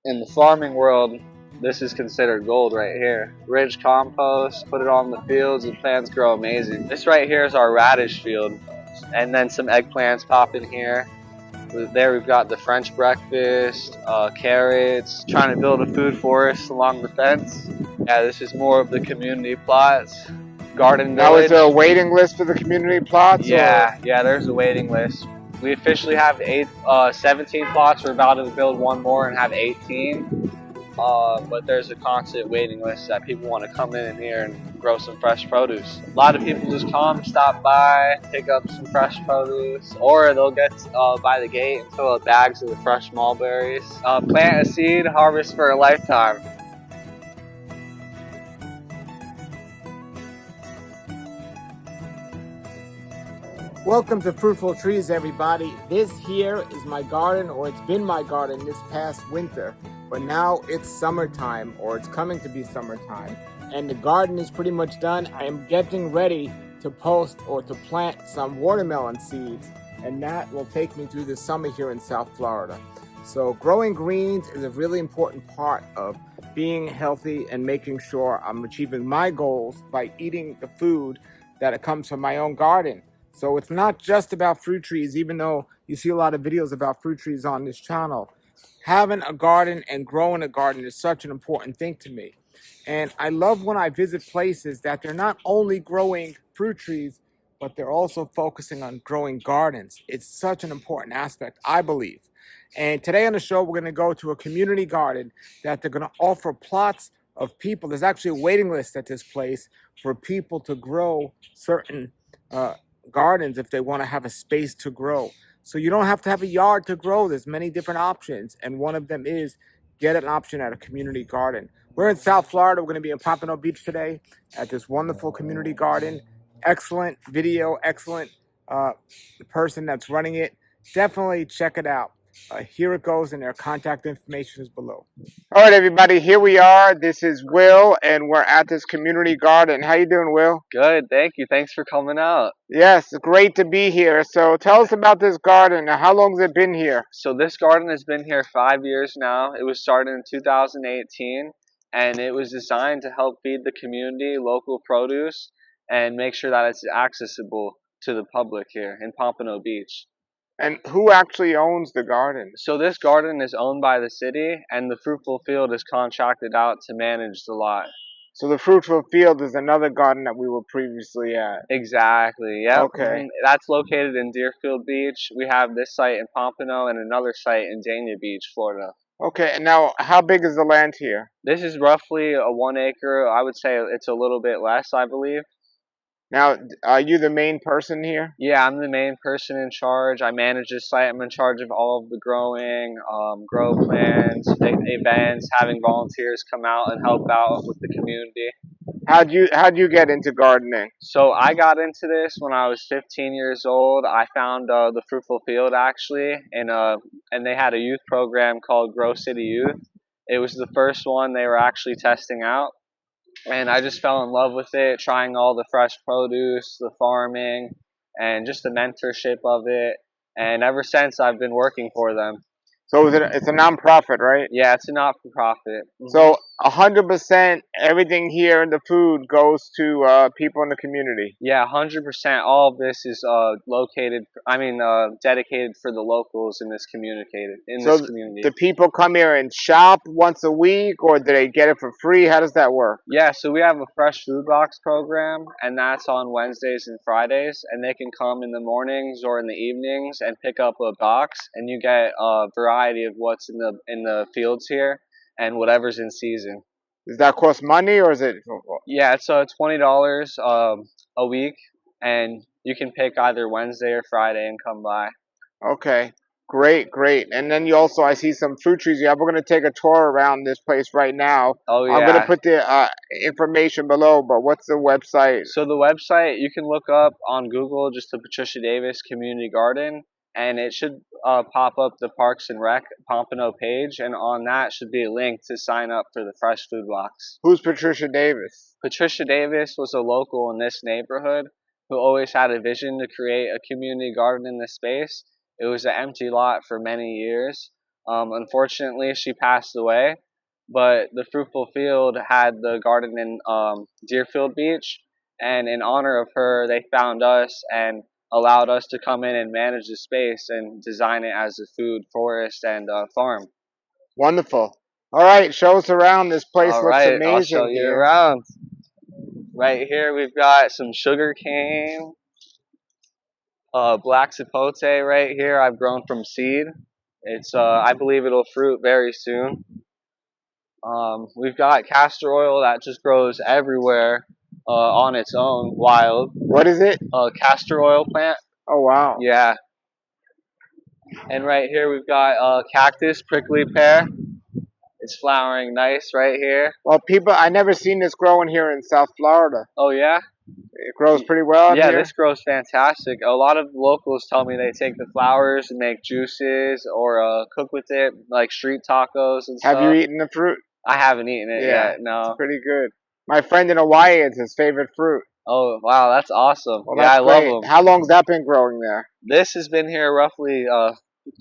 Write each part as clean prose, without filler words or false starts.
In the farming world, this is considered gold right here. Rich compost, put it on the fields, and plants grow amazing. This right here is our radish field, and then some eggplants pop in here. There we've got the French breakfast, carrots, trying to build a food forest along the fence. Yeah, this is more of the community plots, garden Now, is village. there a waiting list for the community plots? Yeah, there's a waiting list. We officially have 17 plots. We're about to build one more and have 18. But there's a constant waiting list that people want to come in here and grow some fresh produce. A lot of people just come, stop by, pick up some fresh produce, or they'll get by the gate and fill up bags of the fresh mulberries. Plant a seed, harvest for a lifetime. Welcome to Fruitful Trees, everybody. This here is my garden, or it's been my garden this past winter, but now it's summertime, or it's coming to be summertime, and the garden is pretty much done. I am getting ready to post or to plant some watermelon seeds, and that will take me through the summer here in South Florida. So growing greens is a really important part of being healthy and making sure I'm achieving my goals by eating the food that comes from my own garden. So it's not just about fruit trees, even though you see a lot of videos about fruit trees on this channel. Having a garden and growing a garden is such an important thing to me. And I love when I visit places that they're not only growing fruit trees, but they're also focusing on growing gardens. It's such an important aspect, I believe. And today on the show, we're going to go to a community garden that they're going to offer plots of people. There's actually a waiting list at this place for people to grow certain gardens if they want to have a space to grow. So you don't have to have a yard to grow. There's many different options, and one of them is get an option at a community garden. We're in South Florida. We're going to be in Pompano Beach today at this wonderful community garden. Excellent video, excellent the person that's running it. Definitely check it out. Here it goes, and their contact information is below. All right, everybody, here we are. This is Will, and we're at this community garden. How you doing, Will? Good, thank you. Thanks for coming out. Yes, great to be here. So tell us about this garden. How long has it been here? So this garden has been here 5 years now. It was started in 2018, and it was designed to help feed the community local produce and make sure that it's accessible to the public here in Pompano Beach. And who actually owns the garden? So this garden is owned by the city, and the Fruitful Field is contracted out to manage the lot. So the Fruitful Field is another garden that we were previously at. Exactly, yep. Okay. That's located in Deerfield Beach. We have this site in Pompano and another site in Dania Beach, Florida. Okay, and now how big is the land here? This is roughly a 1 acre. I would say it's a little bit less, I believe. Now, are you the main person here? Yeah, I'm the main person in charge. I manage this site. I'm in charge of all of the growing, grow plans, events, having volunteers come out and help out with the community. How'd you get into gardening? So I got into this when I was 15 years old. I found the Fruitful Field actually, and they had a youth program called Grow City Youth. It was the first one they were actually testing out. And I just fell in love with it, trying all the fresh produce, the farming, and just the mentorship of it. And ever since, I've been working for them. So it's a nonprofit, right? Yeah, it's a not-for-profit. So 100% everything here in the food goes to people in the community. Yeah, 100%. All of this is dedicated for the locals in this community. So the people come here and shop once a week, or do they get it for free? How does that work? Yeah, so we have a fresh food box program, and that's on Wednesdays and Fridays, and they can come in the mornings or in the evenings and pick up a box, and you get a variety of what's in the fields here and whatever's in season. Does that cost money, or is it? Yeah, it's $20 a week, and you can pick either Wednesday or Friday and come by. Okay, great. And then you also, I see some fruit trees you have. We're going to take a tour around this place right now. Oh, yeah. I'm going to put the information below, but what's the website? So the website, you can look up on Google just the Patricia Davis Community Garden, and it should pop up the Parks and Rec Pompano page, and on that should be a link to sign up for the fresh food box. Who's Patricia Davis? Patricia Davis was a local in this neighborhood who always had a vision to create a community garden in this space. It was an empty lot for many years, Unfortunately, she passed away, but the Fruitful Field had the garden in Deerfield Beach, and in honor of her, they found us and allowed us to come in and manage the space and design it as a food, forest, and farm. Wonderful. All right, show us around. This place All looks right, I'll show amazing you here. around. Right here, we've got some sugar cane, black sapote right here. I've grown from seed. It's I believe it'll fruit very soon. We've got castor oil that just grows everywhere on its own, wild. What is it? Castor oil plant. Oh, wow. Yeah. And right here we've got cactus, prickly pear. It's flowering nice right here. Well, I never seen this growing here in South Florida. Oh yeah? It grows pretty well out Yeah, here? this grows fantastic. A lot of locals tell me they take the flowers and make juices or cook with it, like street tacos and stuff. Have you eaten the fruit? I haven't eaten it yet, no. It's pretty good. My friend in Hawaii, it's his favorite fruit. Oh, wow, that's awesome. Well, yeah, that's I love great. them. How long's that been growing there? This has been here roughly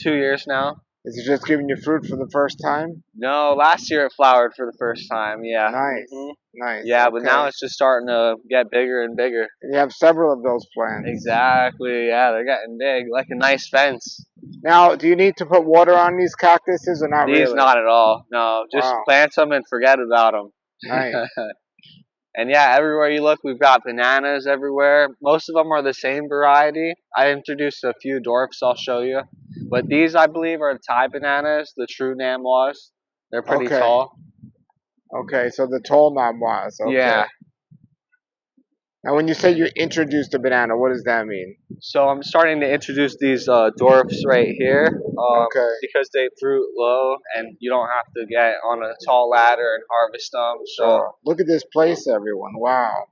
2 years now. Is it just giving you fruit for the first time? No, last year it flowered for the first time, yeah. Nice, Mhm. nice. Yeah, okay. but now it's just starting to get bigger and bigger. And you have several of those plants. Exactly, yeah, they're getting big, like a nice fence. Now, do you need to put water on these cactuses or not These really? not at all, no. Just plant them and forget about them. Nice. And yeah, everywhere you look, we've got bananas everywhere. Most of them are the same variety. I introduced a few dwarfs I'll show you. But these, I believe, are Thai bananas, the true Namwas. They're pretty tall. Okay, so the tall Namwas. Okay. Yeah. Now, when you say you introduced a banana, what does that mean? So I'm starting to introduce these dwarfs right here. Because they fruit low and you don't have to get on a tall ladder and harvest them. So look at this place, everyone. Wow.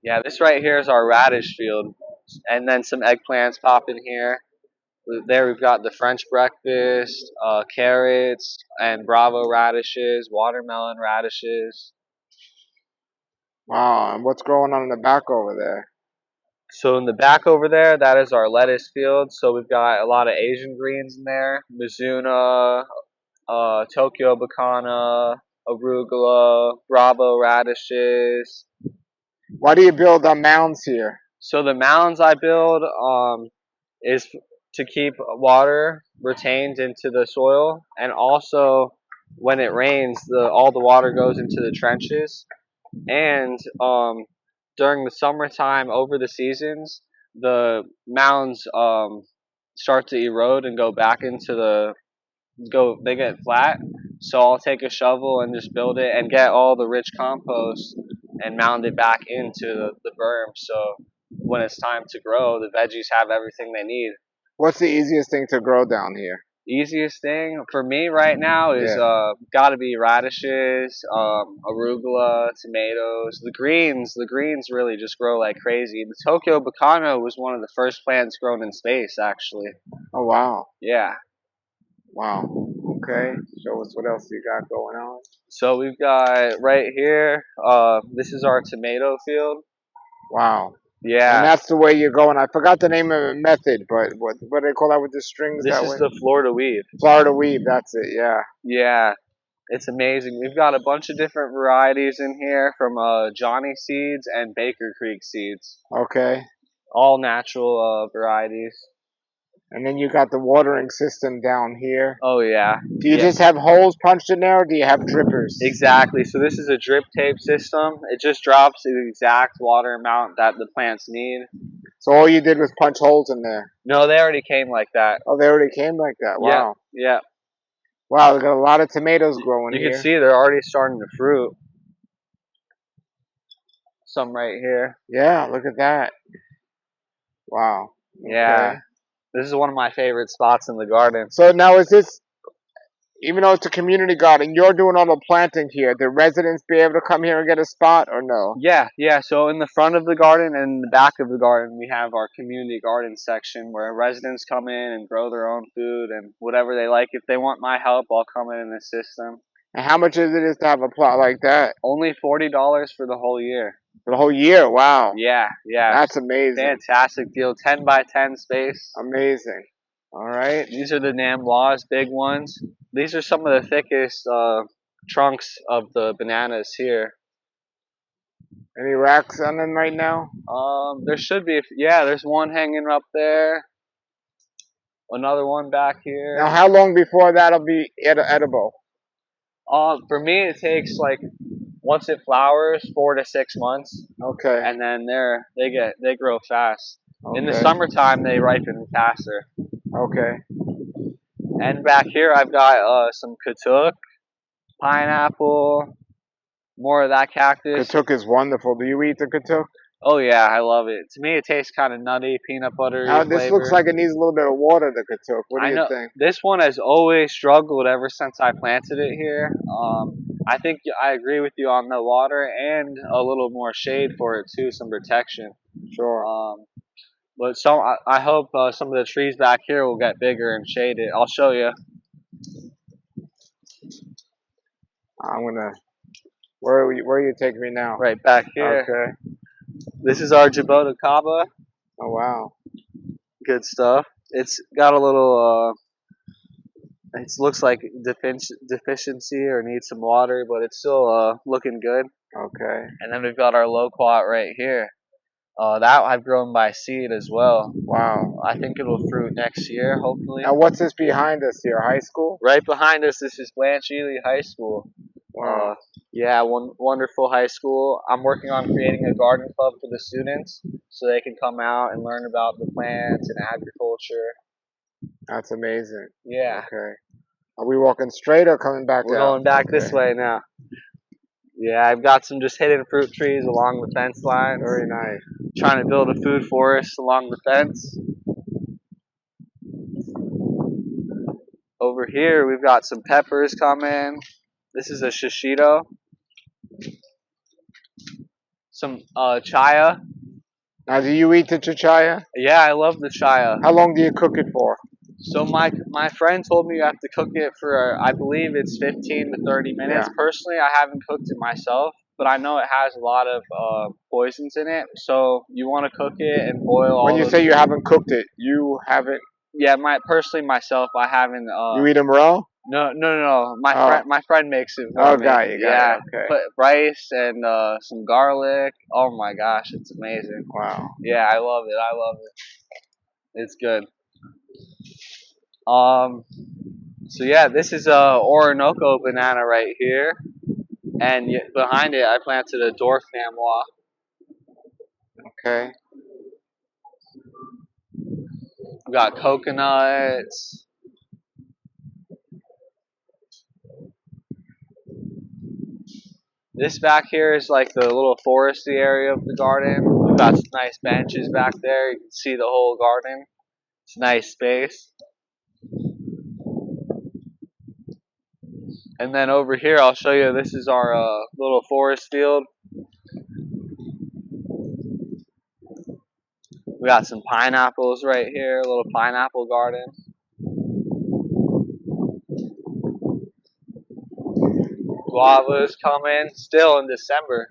Yeah, this right here is our radish field. And then some eggplants pop in here. There we've got the French breakfast, carrots, and Bravo radishes, watermelon radishes. Wow, and what's going on in the back over there? So in the back over there, that is our lettuce field. So we've got a lot of Asian greens in there. Mizuna, Tokyo bacana, arugula, Bravo radishes. Why do you build mounds here? So the mounds I build is to keep water retained into the soil, and also when it rains, all the water goes into the trenches. And during the summertime, over the seasons, the mounds start to erode and go back into they get flat. So I'll take a shovel and just build it and get all the rich compost and mound it back into the berm. So when it's time to grow, the veggies have everything they need. What's the easiest thing to grow down here? Easiest thing for me right now is got to be radishes, arugula, tomatoes. The greens really just grow like crazy. The Tokyo bacana was one of the first plants grown in space, actually. Oh, wow. Yeah. Wow. Okay. Show us what else you got going on. So we've got right here, this is our tomato field. Wow. Yeah. And that's the way you're going. I forgot the name of the method, but what do they call that with the strings? This is the Florida weave. Florida weave, that's it, yeah. Yeah. It's amazing. We've got a bunch of different varieties in here from Johnny seeds and Baker Creek seeds. Okay. All natural varieties. And then you got the watering system down here. Oh, yeah. Do you just have holes punched in there, or do you have drippers? Exactly. So this is a drip tape system. It just drops the exact water amount that the plants need. So all you did was punch holes in there? No, they already came like that. Oh, they already came like that? Wow. Yeah. Wow, we got a lot of tomatoes growing here. You can see they're already starting to fruit. Some right here. Yeah, look at that. Wow. Okay. Yeah. This is one of my favorite spots in the garden. So now is this, even though it's a community garden, you're doing all the planting here. The residents be able to come here and get a spot or no? Yeah. So in the front of the garden and in the back of the garden, we have our community garden section where residents come in and grow their own food and whatever they like. If they want my help, I'll come in and assist them. And how much is it to have a plot like that? Only $40 for the whole year. For the whole year? Wow. Yeah. That's amazing. Fantastic deal. 10 by 10 space. Amazing. All right. These are the Namwas, big ones. These are some of the thickest trunks of the bananas here. Any racks on them right now? There should be, yeah, there's one hanging up there. Another one back here. Now, how long before that'll be edible? For me, it takes like once it flowers, 4 to 6 months, Okay. and then they grow fast. Okay. In the summertime, they ripen faster. Okay. And back here, I've got some katuk, pineapple, more of that cactus. Katuk is wonderful. Do you eat the katuk? Oh yeah, I love it. To me, it tastes kind of nutty, peanut buttery Now, this flavor. looks like it needs a little bit of water, the katuk. What do I you know think? this one has always struggled ever since I planted it here. I think I agree with you on the water and a little more shade for it too, some protection. Sure. But I hope some of the trees back here will get bigger and shaded. I'll show you. I'm gonna. Where are you taking me now? Right back here. Okay. This is our Jabota Kaba. Oh wow. Good stuff. It's got a little. It looks like deficiency or needs some water, but it's still looking good. Okay. And then we've got our loquat right here. That I've grown by seed as well. Wow. I think it'll fruit next year, hopefully. Now, what's this behind us here? High school? Right behind us, this is Blanche Ely High School. Wow. Yeah, wonderful high school. I'm working on creating a garden club for the students so they can come out and learn about the plants and agriculture. That's amazing. Yeah. Okay. Are we walking straight or coming back We're out? going back this way now. Yeah, I've got some just hidden fruit trees along the fence line. Very nice. Trying to build a food forest along the fence. Over here, we've got some peppers coming. This is a shishito. Some chaya. Now, do you eat the chichaya? Yeah, I love the chaya. How long do you cook it for? So my friend told me you have to cook it for, I believe it's 15 to 30 minutes. Yeah. Personally, I haven't cooked it myself, but I know it has a lot of poisons in it. So you want to cook it and boil all When you those say you haven't cooked it, you haven't. Yeah, personally myself, I haven't. You eat them raw? No. My friend makes it for Oh, me. got you. Yeah, Okay. put rice and some garlic. Oh my gosh, it's amazing. Wow. Yeah, I love it. It's good. So yeah, this is a Orinoco banana right here, and behind it I planted a dwarf Namwa. Okay. We got coconuts. This back here is like the little foresty area of the garden. We've got some nice benches back there. You can see the whole garden. It's a nice space. And then over here, I'll show you, this is our little forest field. We got some pineapples right here, a little pineapple garden. Guavas coming, still in December.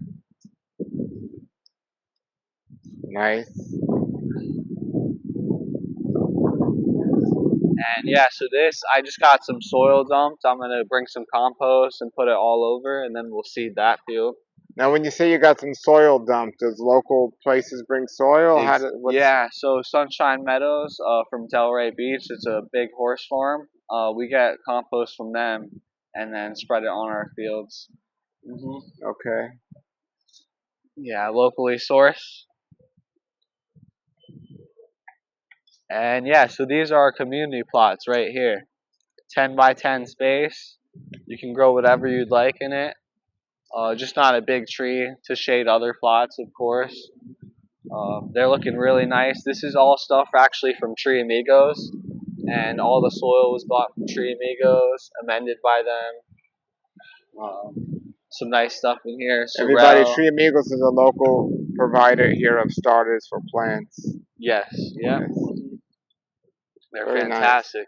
Nice. And yeah, so this, I just got some soil dumped. I'm going to bring some compost and put it all over, and then we'll seed that field. Now, when you say you got some soil dumped, does local places bring soil? Yeah, so Sunshine Meadows from Delray Beach, it's a big horse farm. We get compost from them and then spread it on our fields. Okay. Yeah, locally sourced. And yeah, so these are our community plots right here. 10 by 10 space. You can grow whatever you'd like in it. Just not a big tree to shade other plots, of course. They're looking really nice. This is all stuff actually from Tree Amigos, and all the soil was bought from Tree Amigos, amended by them. Some nice stuff in here. Everybody, Sorrel. Tree Amigos is a local provider here of starters for plants. Yes, yeah. Yes. They're Very fantastic.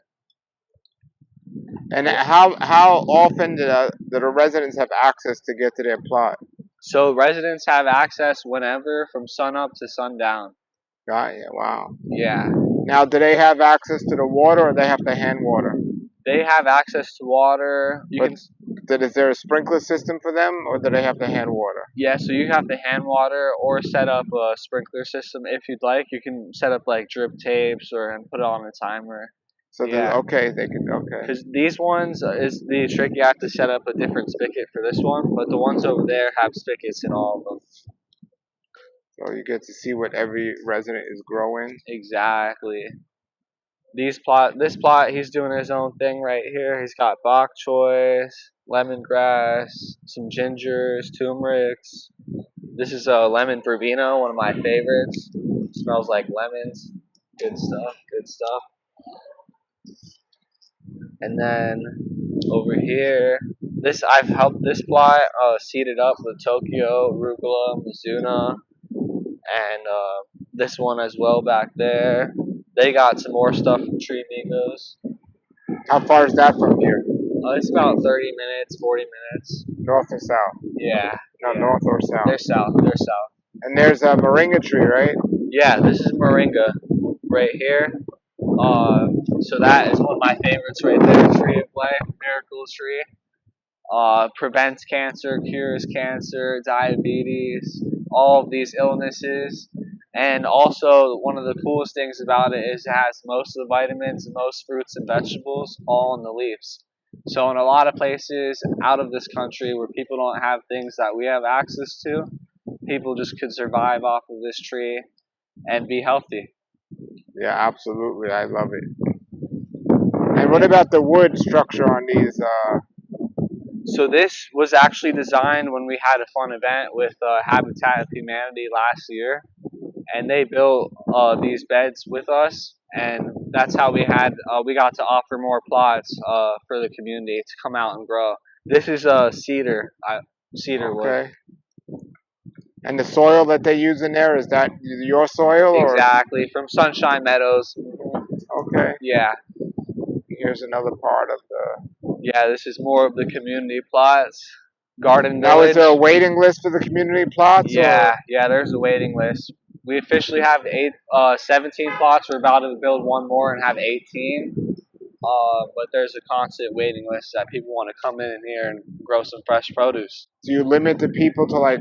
And how often do the residents have access to get to their plot? So residents have access whenever from sun up to sundown. Got you. Wow. Yeah. Now, do they have access to the water, or they have to hand water? They have access to water. Is there a sprinkler system for them, or do they have to hand water? Yeah, so you have to hand water or set up a sprinkler system if you'd like. You can set up like drip tapes and put it on a timer. So Yeah. okay, they can okay. Because these ones is the trick. You have to set up a different spigot for this one, but the ones over there have spigots in all of them. So you get to see what every resident is growing. Exactly. This plot, he's doing his own thing right here. He's got bok choy, lemongrass, some gingers, turmerics. This is a lemon verbena, one of my favorites. Smells like lemons. Good stuff. Good stuff. And then over here, I've helped this plot seed it up with Tokyo, arugula, Mizuna, and this one as well back there. They got some more stuff from Tree Migos. How far is that from here? It's about 30 minutes, 40 minutes. North or south? Yeah. No, yeah. north or south? They're south. They're south. And there's a moringa tree, right? Yeah, this is moringa right here. So that is one of my favorites right there. Tree of life, miracle tree. Prevents cancer, cures cancer, diabetes, all of these illnesses. And also, one of the coolest things about it is it has most of the vitamins and most fruits and vegetables all in the leaves. So in a lot of places out of this country where people don't have things that we have access to, people just could survive off of this tree and be healthy. Yeah, absolutely. I love it. And what about the wood structure on these? So this was actually designed when we had a fun event with Habitat of Humanity last year, and they built these beds with us, and that's how we got to offer more plots for the community to come out and grow. This is cedar wood. Okay. And the soil that they use in there, is that your soil? Exactly, from Sunshine Meadows. Okay. Yeah. Here's another part of the... Yeah, this is more of the community plots. Garden Now, Village. is there a waiting list for the community plots? Yeah, yeah, there's a waiting list. We officially have 17 plots. We're about to build one more and have 18. But there's a constant waiting list that people want to come in here and grow some fresh produce. Do you limit the people to like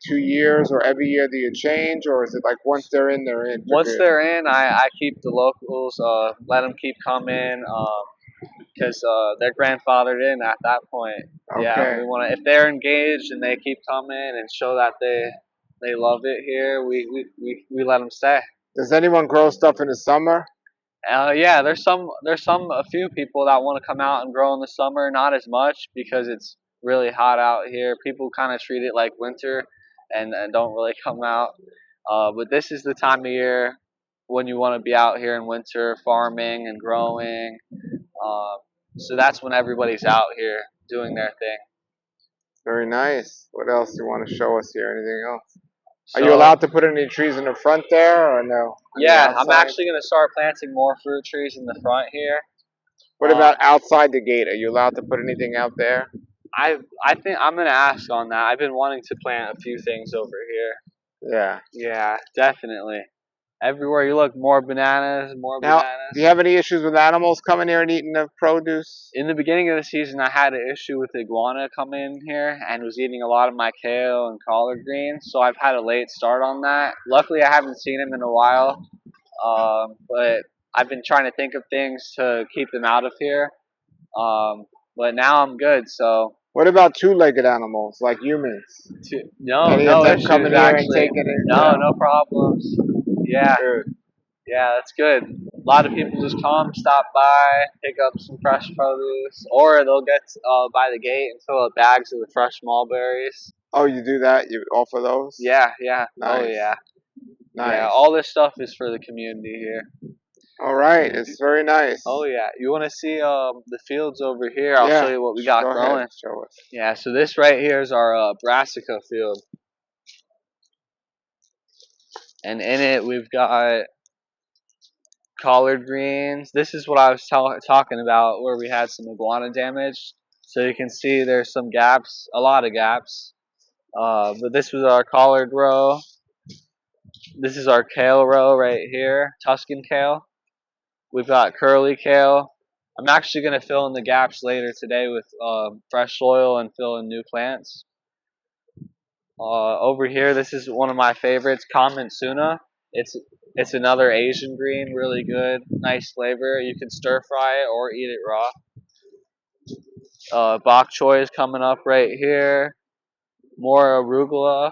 2 years, or every year do you change, or is it like once they're in, they're in? Once they're in, I keep the locals, let them keep coming, because they're grandfathered in at that point. Okay. Yeah, we want to. If they're engaged and they keep coming and show that they love it here, we let them stay. Does anyone grow stuff in the summer? Yeah, there's a few people that want to come out and grow in the summer. Not as much because it's really hot out here. People kind of treat it like winter and don't really come out. But this is the time of year when you want to be out here in winter farming and growing. So that's when everybody's out here doing their thing. Very nice. What else do you want to show us here? Anything else? Are you allowed to put any trees in the front there, or no? Yeah, I'm actually going to start planting more fruit trees in the front here. What about outside the gate? Are you allowed to put anything out there? I think I'm going to ask on that. I've been wanting to plant a few things over here. Yeah. Yeah, definitely. Everywhere you look, more bananas, more bananas. Do you have any issues with animals coming here and eating the produce? In the beginning of the season, I had an issue with the iguana coming in here and was eating a lot of my kale and collard greens, so I've had a late start on that. Luckily, I haven't seen him in a while, but I've been trying to think of things to keep them out of here. But now I'm good, so. What about two-legged animals, like humans? No issues, coming here and taking it? No problems. Yeah. Good. Yeah, that's good. A lot of people just come, stop by, pick up some fresh produce, or they'll get by the gate and fill up bags of the fresh mulberries. Oh, you do that? You offer those? Yeah. Nice. Oh, yeah. Nice. Yeah, all this stuff is for the community here. All right, it's very nice. Oh, yeah. You want to see the fields over here? I'll show you what we got growing. Ahead. Show us. Yeah, so this right here is our brassica field. And in it, we've got collard greens. This is what I was talking about, where we had some iguana damage. So you can see there's some gaps, a lot of gaps. But this was our collard row. This is our kale row right here, Tuscan kale. We've got curly kale. I'm actually going to fill in the gaps later today with fresh soil and fill in new plants. Over here, this is one of my favorites, common tuna. It's another Asian green, really good, nice flavor. You can stir fry it or eat it raw. Bok choy is coming up right here. More arugula,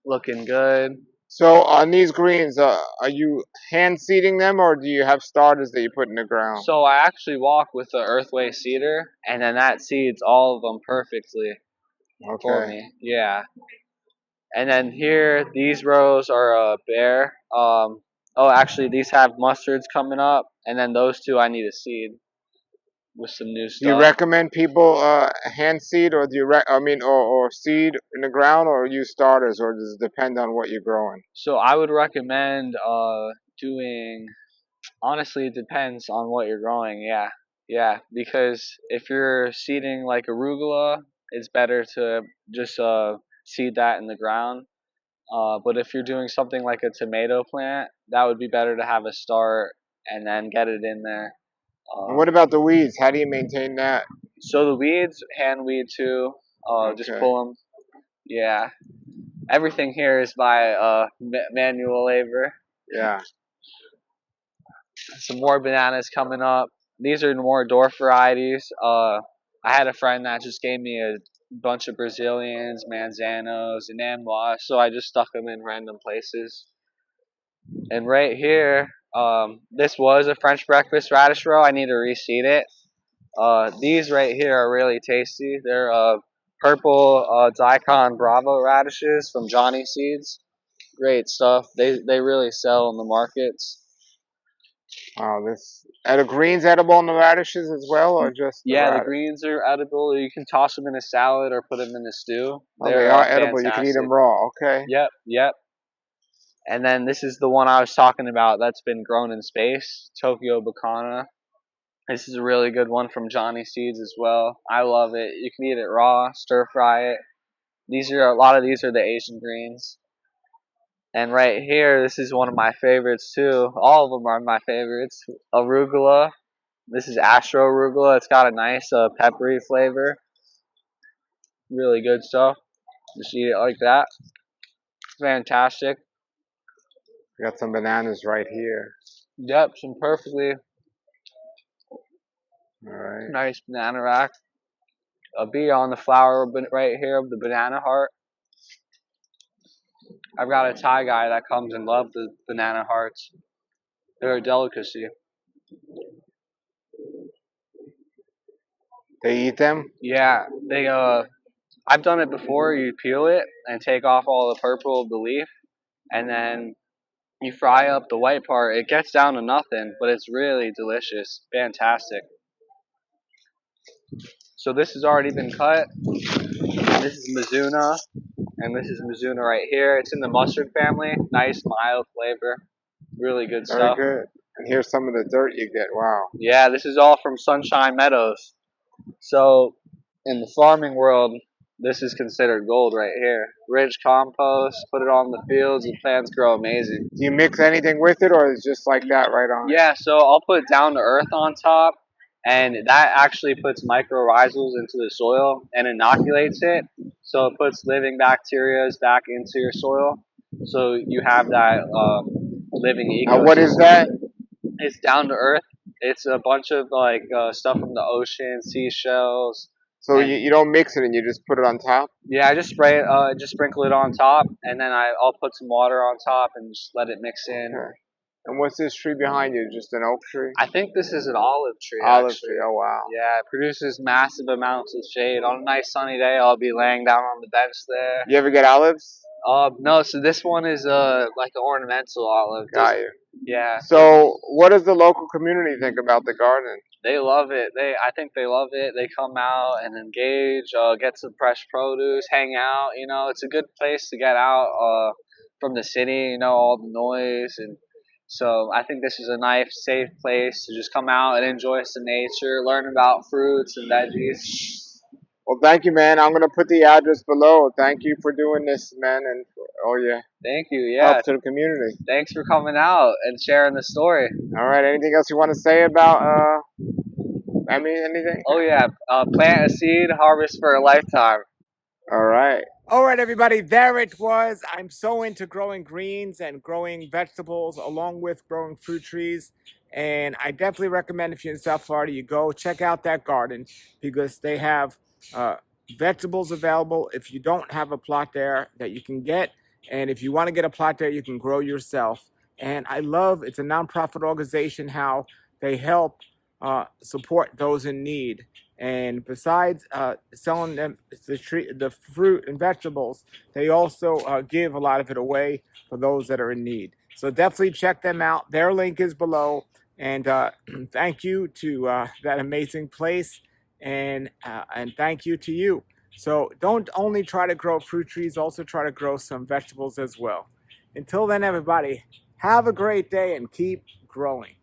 looking good. So on these greens, are you hand seeding them, or do you have starters that you put in the ground? So I actually walk with the earthway seeder, and then that seeds all of them perfectly for Okay. me. Yeah. And then here, these rows are bare. Oh, actually, these have mustards coming up, and then those two I need to seed with some new Do you stuff. recommend people hand seed, or do you or seed in the ground, or use starters, or does it depend on what you're growing? So I would recommend doing. Honestly, it depends on what you're growing. Yeah, yeah. Because if you're seeding like arugula, it's better to just seed that in the ground. But if you're doing something like a tomato plant, that would be better to have a start and then get it in there. And what about the weeds? How do you maintain that? So the weeds, hand weed too. Just Okay. pull them. Yeah. Everything here is by manual labor. Yeah. Some more bananas coming up. These are more dwarf varieties. I had a friend that just gave me a bunch of Brazilians, manzanos, and ambois, so I just stuck them in random places. And right here, this was a French breakfast radish row. I need to reseed it. These right here are really tasty. They're purple Daikon Bravo radishes from Johnny Seeds. Great stuff. They really sell in the markets. Wow, are the greens edible on the radishes as well, or just the Yeah, the radish? greens are edible. You can toss them in a salad or put them in a stew. Oh, they They're are edible. You can eat fantastic. them raw. Okay. Yep, yep. And then this is the one I was talking about that's been grown in space, Tokyo Bacana. This is a really good one from Johnny Seeds as well. I love it. You can eat it raw, stir fry it. A lot of these are the Asian greens. And right here, this is one of my favorites too. All of them are my favorites. Arugula. This is Astro Arugula. It's got a nice peppery flavor. Really good stuff. Just eat it like that. Fantastic. We got some bananas right here. Yep, some perfectly All right. nice banana rack. A bee on the flower right here of the banana heart. I've got a Thai guy that comes and loves the banana hearts. They're a delicacy. They eat them? Yeah, I've done it before. You peel it and take off all the purple of the leaf, and then you fry up the white part. It gets down to nothing, but it's really delicious. Fantastic. So this has already been cut. This is Mizuna, and this is Mizuna right here. It's in the mustard family. Nice, mild flavor. Really good Very stuff. good. And here's some of the dirt you get. Wow. Yeah, this is all from Sunshine Meadows. So in the farming world, this is considered gold right here. Rich compost, put it on the fields, the plants grow amazing. Do you mix anything with it, or is it just like that right on? Yeah, so I'll put down to earth on top, and that actually puts mycorrhizals into the soil and inoculates it. So it puts living bacteria back into your soil. So you have that living ecosystem. What is that? It's down to earth. It's a bunch of like stuff from the ocean, seashells. So And you don't mix it and you just put it on top? yeah, I just spray it, just sprinkle it on top, and then I'll put some water on top and just let it mix in. Okay. And what's this tree behind you? Just an oak tree? I think this is an olive tree. Olive actually. tree. Oh wow. Yeah, it produces massive amounts of shade. On a nice sunny day, I'll be laying down on the bench there. You ever get olives? No, so this one is like an ornamental olive. Got you. Yeah. So what does the local community think about the garden? They love it. I think they love it. They come out and engage, get some fresh produce, hang out. You know, it's a good place to get out from the city. You know, all the noise, and so I think this is a nice, safe place to just come out and enjoy some nature, learn about fruits and veggies. Well, thank you, man. I'm gonna put the address below. Thank you for doing this, man, and for all your Thank you. help Yeah. to the community. Thanks for coming out and sharing the story. All right. Anything else you want to say about anything? Oh yeah. Plant a seed, harvest for a lifetime. All right. All right, everybody. There it was. I'm so into growing greens and growing vegetables along with growing fruit trees. And I definitely recommend if you're in South Florida, you go check out that garden because they have vegetables available if you don't have a plot there that you can get. And if you want to get a plot there, you can grow yourself. And I love it's a nonprofit organization how they help support those in need. And besides selling them the fruit and vegetables, they also give a lot of it away for those that are in need. So definitely check them out. Their link is below. And thank you to that amazing place, and thank you to you. So don't only try to grow fruit trees, also try to grow some vegetables as well. Until then, everybody, have a great day and keep growing.